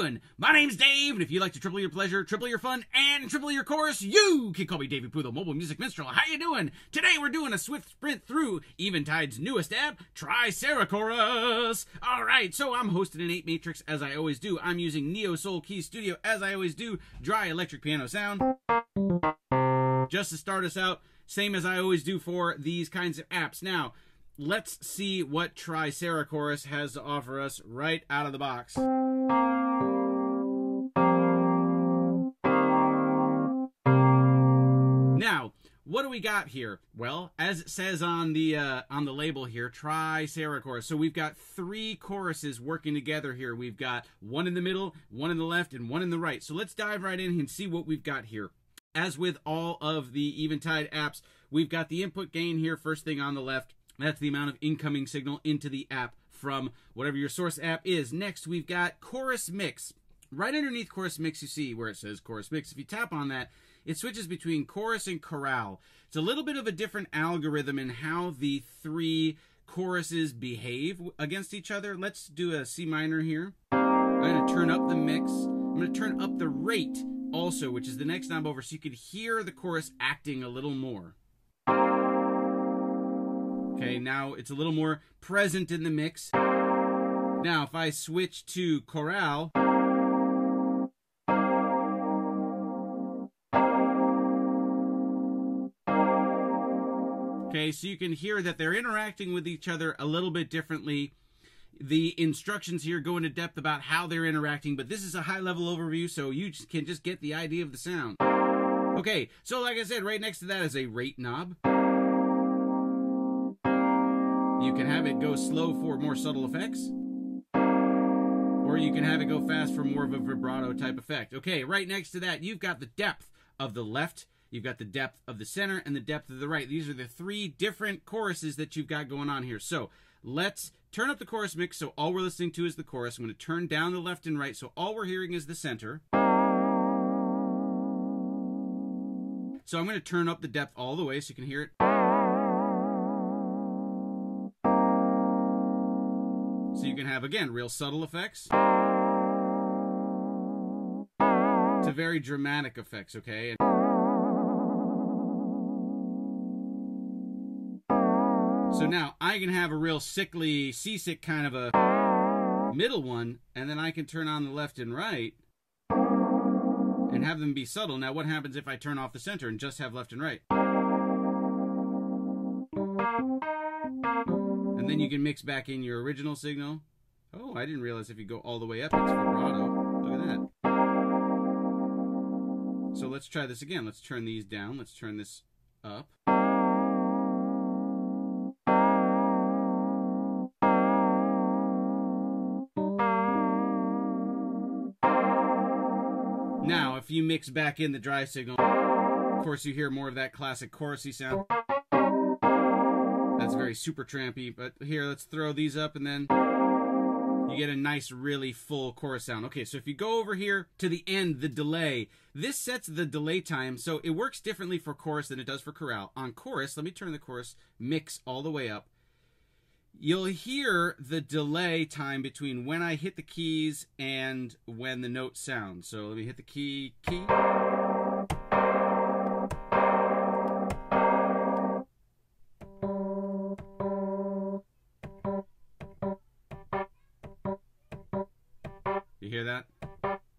doing? My name's Dave, and if you like to triple your pleasure, triple your fun, and triple your chorus, you can call me Daveypoo, the Mobile Music Minstrel. How you doing? Today we're doing a swift sprint through Eventide's newest app, Tricerachorus. Alright, so I'm hosting an 8 matrix as I always do. I'm using Neo Soul Key Studio as I always do. Dry electric piano sound. Just to start us out, same as I always do for these kinds of apps. Now, let's see what Tricerachorus has to offer us right out of the box. Now, what do we got here? Well, as it says on the label here, Tricerachorus. So we've got 3 choruses working together here. We've got one in the middle, one in the left, and one in the right. So let's dive right in and see what we've got here. As with all of the Eventide apps, we've got the input gain here, first thing on the left. That's the amount of incoming signal into the app from whatever your source app is. Next, we've got chorus mix. Right underneath chorus mix, you see where it says chorus mix. If you tap on that, it switches between chorus and chorale. It's a little bit of a different algorithm in how the 3 choruses behave against each other. Let's do a C minor here. I'm going to turn up the mix. I'm going to turn up the rate also, which is the next knob over, so you could hear the chorus acting a little more. Okay, now it's a little more present in the mix. Now, if I switch to chorale, okay, so you can hear that they're interacting with each other a little bit differently. The instructions here go into depth about how they're interacting, but this is a high-level overview, so you can just get the idea of the sound. Okay, so like I said, right next to that is a rate knob. You can have it go slow for more subtle effects, or you can have it go fast for more of a vibrato type effect. Okay, right next to that, you've got the depth of the left, you've got the depth of the center, and the depth of the right. These are the 3 different choruses that you've got going on here. So let's turn up the chorus mix, so all we're listening to is the chorus. I'm going to turn down the left and right, so all we're hearing is the center. So I'm going to turn up the depth all the way so you can hear it. So you can have, again, real subtle effects to very dramatic effects, okay? So now I can have a real sickly, seasick kind of a middle one, and then I can turn on the left and right and have them be subtle. Now what happens if I turn off the center and just have left and right? And then you can mix back in your original signal. Oh, I didn't realize if you go all the way up, it's vibrato. Look at that. So let's try this again. Let's turn these down. Let's turn this up. Now, if you mix back in the dry signal, of course you hear more of that classic chorusy sound. That's very super trampy, but here, let's throw these up and then you get a nice, really full chorus sound. Okay, so if you go over here to the end, the delay, this sets the delay time, so it works differently for chorus than it does for chorale. On chorus, let me turn the chorus mix all the way up. You'll hear the delay time between when I hit the keys and when the note sounds. So let me hit the key. You hear that?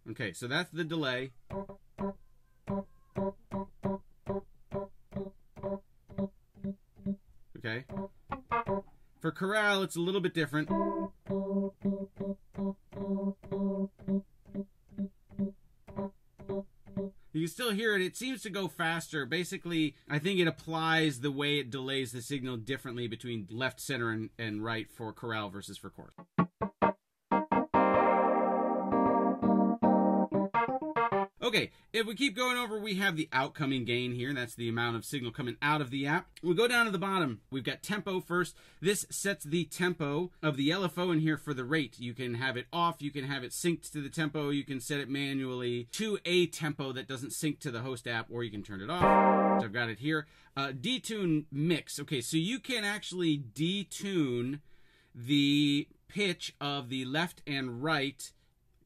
Okay, so that's the delay. Okay. For chorale, it's a little bit different. You can still hear it. It seems to go faster. Basically, I think it applies the way it delays the signal differently between left, center, and right for chorale versus for chorus. Okay, if we keep going over, we have the outcoming gain here. That's the amount of signal coming out of the app. We'll go down to the bottom. We've got tempo first. This sets the tempo of the LFO in here for the rate. You can have it off. You can have it synced to the tempo. You can set it manually to a tempo that doesn't sync to the host app, or you can turn it off. So I've got it here. Detune mix. Okay, so you can actually detune the pitch of the left and right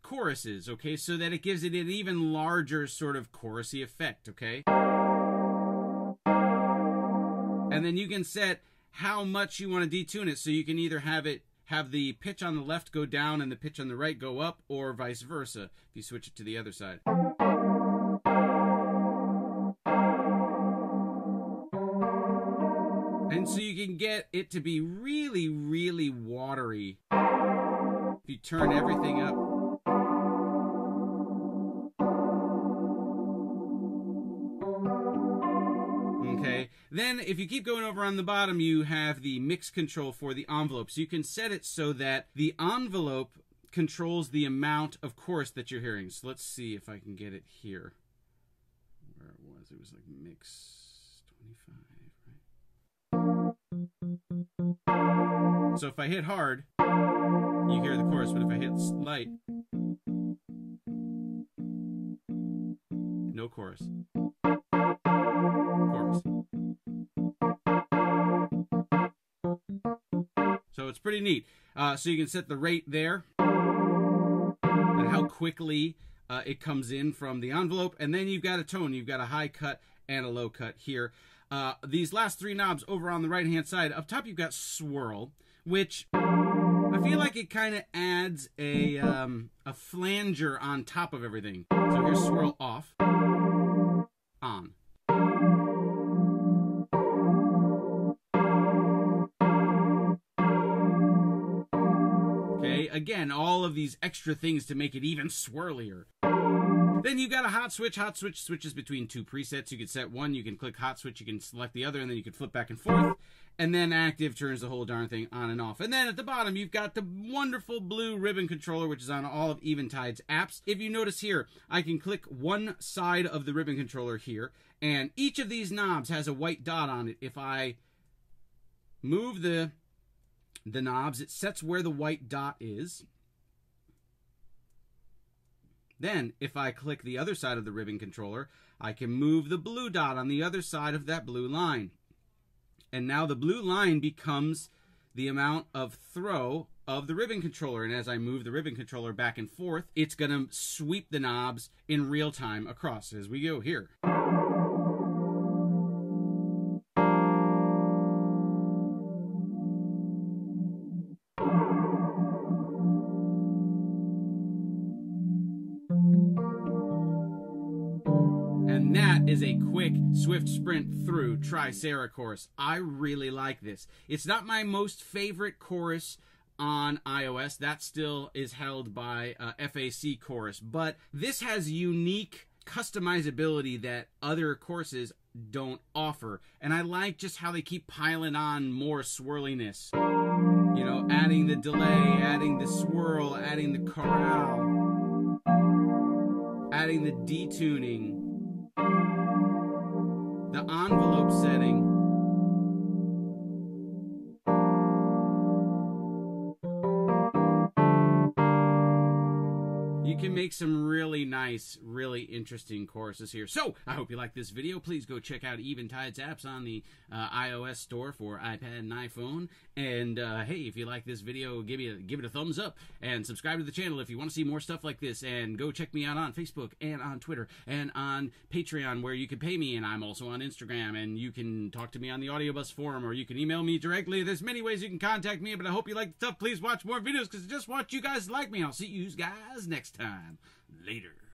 choruses, okay, so that it gives it an even larger sort of chorusy effect, okay? And then you can set how much you want to detune it, so you can either have the pitch on the left go down and the pitch on the right go up, or vice versa, if you switch it to the other side. And so you can get it to be really, really watery if you turn everything up. Okay, then if you keep going over on the bottom, you have the mix control for the envelope. So you can set it so that the envelope controls the amount of chorus that you're hearing. So let's see if I can get it here. Where it was like mix 25, right? So if I hit hard, you hear the chorus, but if I hit light, no chorus. So it's pretty neat. So you can set the rate there and how quickly it comes in from the envelope. And then you've got a tone. You've got a high cut and a low cut here. These last three knobs over on the right-hand side, up top you've got swirl, which I feel like it kind of adds a flanger on top of everything. So here's swirl off, on. Okay, again, all of these extra things to make it even swirlier. Then you've got a hot switch. Hot switch switches between two presets. You can set one, you can click hot switch, you can select the other, and then you can flip back and forth. And then active turns the whole darn thing on and off. And then at the bottom, you've got the wonderful blue ribbon controller, which is on all of Eventide's apps. If you notice here, I can click one side of the ribbon controller here, and each of these knobs has a white dot on it. If I move the knobs, it sets where the white dot is. Then, if I click the other side of the ribbon controller, I can move the blue dot on the other side of that blue line. And now the blue line becomes the amount of throw of the ribbon controller. And as I move the ribbon controller back and forth, it's going to sweep the knobs in real time across as we go here. And that is a quick, swift sprint through Tricera Chorus. I really like this. It's not my most favorite chorus on iOS. That still is held by FAC Chorus. But this has unique customizability that other courses don't offer. And I like just how they keep piling on more swirliness. You know, adding the delay, adding the swirl, adding the chorale, adding the detuning, the envelope setting. You can make some really nice, really interesting choruses here. So, I hope you liked this video. Please go check out Eventide's apps on the iOS store for iPad and iPhone. And, hey, if you like this video, give it a thumbs up. And subscribe to the channel if you want to see more stuff like this. And go check me out on Facebook and on Twitter and on Patreon, where you can pay me. And I'm also on Instagram. And you can talk to me on the Audiobus forum, or you can email me directly. There's many ways you can contact me. But I hope you like the stuff. Please watch more videos, because I just want you guys to like me. I'll see you guys next time. Later.